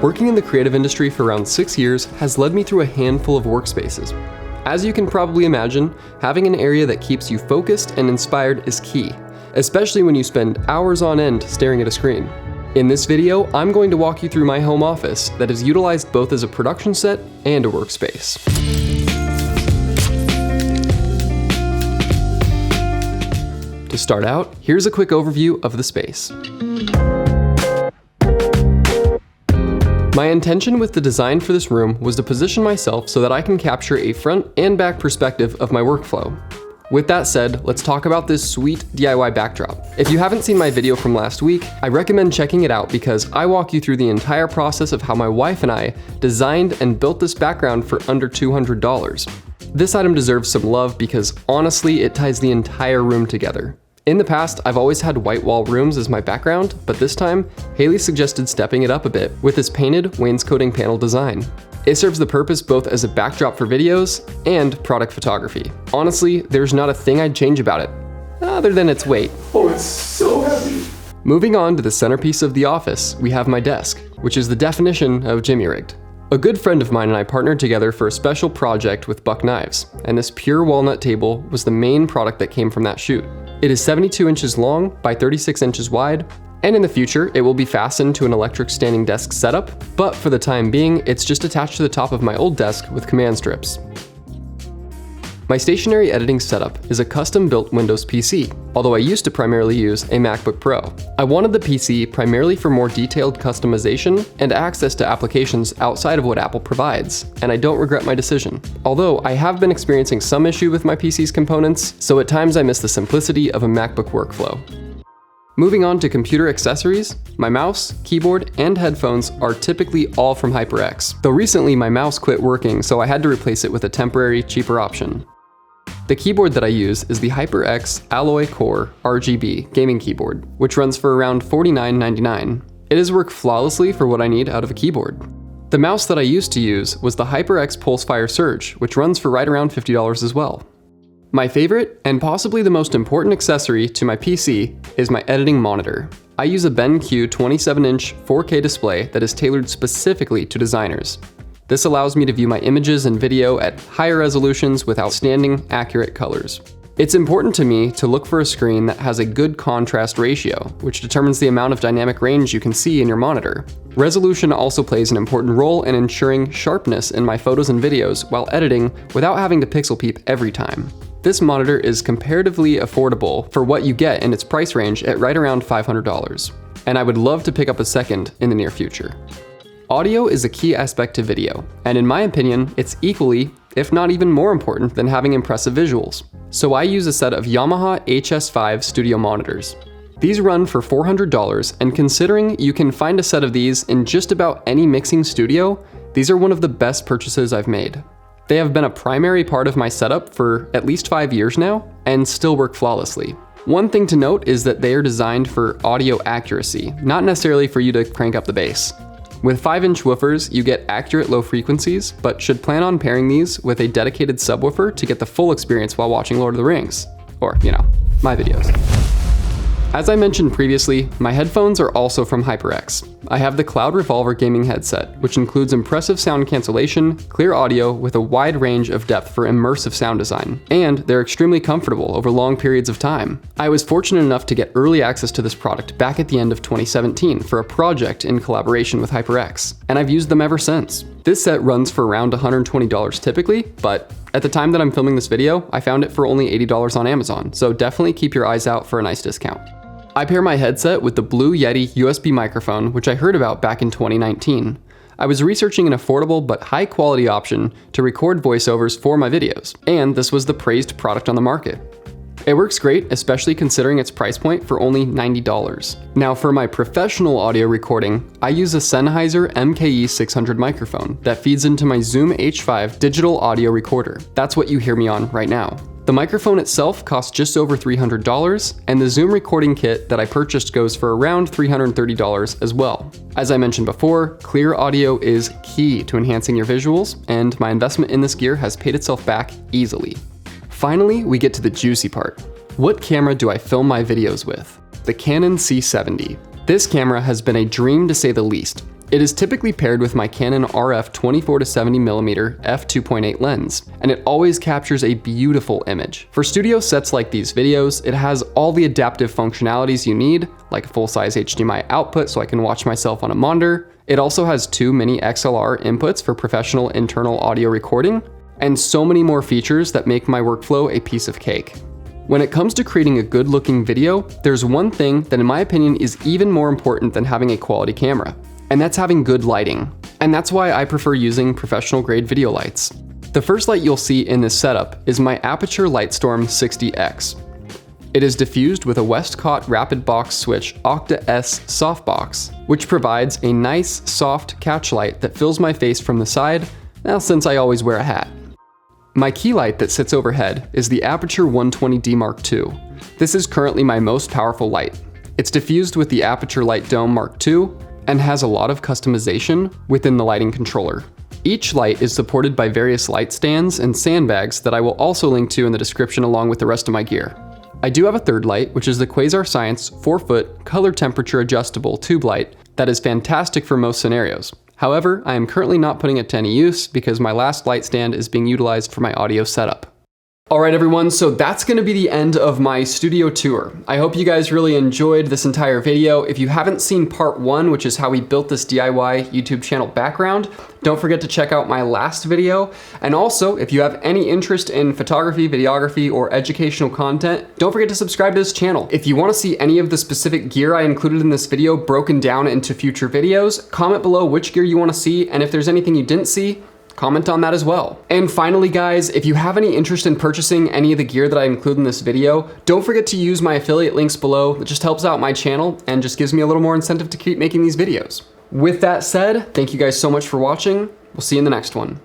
Working in the creative industry for around 6 years has led me through a handful of workspaces. As you can probably imagine, having an area that keeps you focused and inspired is key, especially when you spend hours on end staring at a screen. In this video, I'm going to walk you through my home office that is utilized both as a production set and a workspace. To start out, here's a quick overview of the space. My intention with the design for this room was to position myself so that I can capture a front and back perspective of my workflow. With that said, let's talk about this sweet DIY backdrop. If you haven't seen my video from last week, I recommend checking it out because I walk you through the entire process of how my wife and I designed and built this background for under $200. This item deserves some love because honestly, it ties the entire room together. In the past, I've always had white wall rooms as my background, but this time, Haley suggested stepping it up a bit with this painted wainscoting panel design. It serves the purpose both as a backdrop for videos and product photography. Honestly, there's not a thing I'd change about it, other than its weight. Oh, it's so heavy. Moving on to the centerpiece of the office, we have my desk, which is the definition of Jimmy rigged. A good friend of mine and I partnered together for a special project with Buck Knives, and this pure walnut table was the main product that came from that shoot. It is 72 inches long by 36 inches wide, and in the future, it will be fastened to an electric standing desk setup, but for the time being, it's just attached to the top of my old desk with command strips. My stationary editing setup is a custom-built Windows PC, although I used to primarily use a MacBook Pro. I wanted the PC primarily for more detailed customization and access to applications outside of what Apple provides, and I don't regret my decision. Although I have been experiencing some issue with my PC's components, so at times I miss the simplicity of a MacBook workflow. Moving on to computer accessories, my mouse, keyboard, and headphones are typically all from HyperX, though recently my mouse quit working, so I had to replace it with a temporary, cheaper option. The keyboard that I use is the HyperX Alloy Core RGB gaming keyboard, which runs for around $49.99. It has worked flawlessly for what I need out of a keyboard. The mouse that I used to use was the HyperX Pulsefire Surge, which runs for right around $50 as well. My favorite, and possibly the most important accessory to my PC, is my editing monitor. I use a BenQ 27-inch 4K display that is tailored specifically to designers. This allows me to view my images and video at higher resolutions with outstanding, accurate colors. It's important to me to look for a screen that has a good contrast ratio, which determines the amount of dynamic range you can see in your monitor. Resolution also plays an important role in ensuring sharpness in my photos and videos while editing without having to pixel peep every time. This monitor is comparatively affordable for what you get in its price range at right around $500, and I would love to pick up a second in the near future. Audio is a key aspect to video, and in my opinion, it's equally, if not even more important than having impressive visuals. So I use a set of Yamaha HS5 studio monitors. These run for $400, and considering you can find a set of these in just about any mixing studio, these are one of the best purchases I've made. They have been a primary part of my setup for at least 5 years now, and still work flawlessly. One thing to note is that they are designed for audio accuracy, not necessarily for you to crank up the bass. With 5-inch woofers, you get accurate low frequencies, but should plan on pairing these with a dedicated subwoofer to get the full experience while watching Lord of the Rings. Or, my videos. As I mentioned previously, my headphones are also from HyperX. I have the Cloud Revolver gaming headset, which includes impressive sound cancellation, clear audio with a wide range of depth for immersive sound design, and they're extremely comfortable over long periods of time. I was fortunate enough to get early access to this product back at the end of 2017 for a project in collaboration with HyperX, and I've used them ever since. This set runs for around $120 typically, but at the time that I'm filming this video, I found it for only $80 on Amazon, so definitely keep your eyes out for a nice discount. I pair my headset with the Blue Yeti USB microphone, which I heard about back in 2019. I was researching an affordable but high quality option to record voiceovers for my videos, and this was the praised product on the market. It works great, especially considering its price point for only $90. Now for my professional audio recording, I use a Sennheiser MKE 600 microphone that feeds into my Zoom H5 digital audio recorder. That's what you hear me on right now. The microphone itself costs just over $300, and the Zoom recording kit that I purchased goes for around $330 as well. As I mentioned before, clear audio is key to enhancing your visuals, and my investment in this gear has paid itself back easily. Finally, we get to the juicy part. What camera do I film my videos with? The Canon C70. This camera has been a dream to say the least. It is typically paired with my Canon RF 24-70mm f2.8 lens, and it always captures a beautiful image. For studio sets like these videos, it has all the adaptive functionalities you need, like a full-size HDMI output so I can watch myself on a monitor. It also has 2 mini XLR inputs for professional internal audio recording, and so many more features that make my workflow a piece of cake. When it comes to creating a good-looking video, there's one thing that in my opinion is even more important than having a quality camera, and that's having good lighting. And that's why I prefer using professional-grade video lights. The first light you'll see in this setup is my Aputure Lightstorm 60X. It is diffused with a Westcott Rapid Box Switch Octa S softbox, which provides a nice, soft catch light that fills my face from the side, now since I always wear a hat. My key light that sits overhead is the Aputure 120D Mark II. This is currently my most powerful light. It's diffused with the Aputure Light Dome Mark II and has a lot of customization within the lighting controller. Each light is supported by various light stands and sandbags that I will also link to in the description along with the rest of my gear. I do have a third light, which is the Quasar Science 4-foot color temperature adjustable tube light that is fantastic for most scenarios. However, I am currently not putting it to any use because my last light stand is being utilized for my audio setup. Alright everyone, so that's going to be the end of my studio tour. I hope you guys really enjoyed this entire video. If you haven't seen part 1, which is how we built this DIY YouTube channel background, don't forget to check out my last video. And also, if you have any interest in photography, videography, or educational content, don't forget to subscribe to this channel. If you want to see any of the specific gear I included in this video broken down into future videos, comment below which gear you want to see, and if there's anything you didn't see, comment on that as well. And finally guys, if you have any interest in purchasing any of the gear that I include in this video, don't forget to use my affiliate links below. That just helps out my channel and just gives me a little more incentive to keep making these videos. With that said, thank you guys so much for watching. We'll see you in the next one.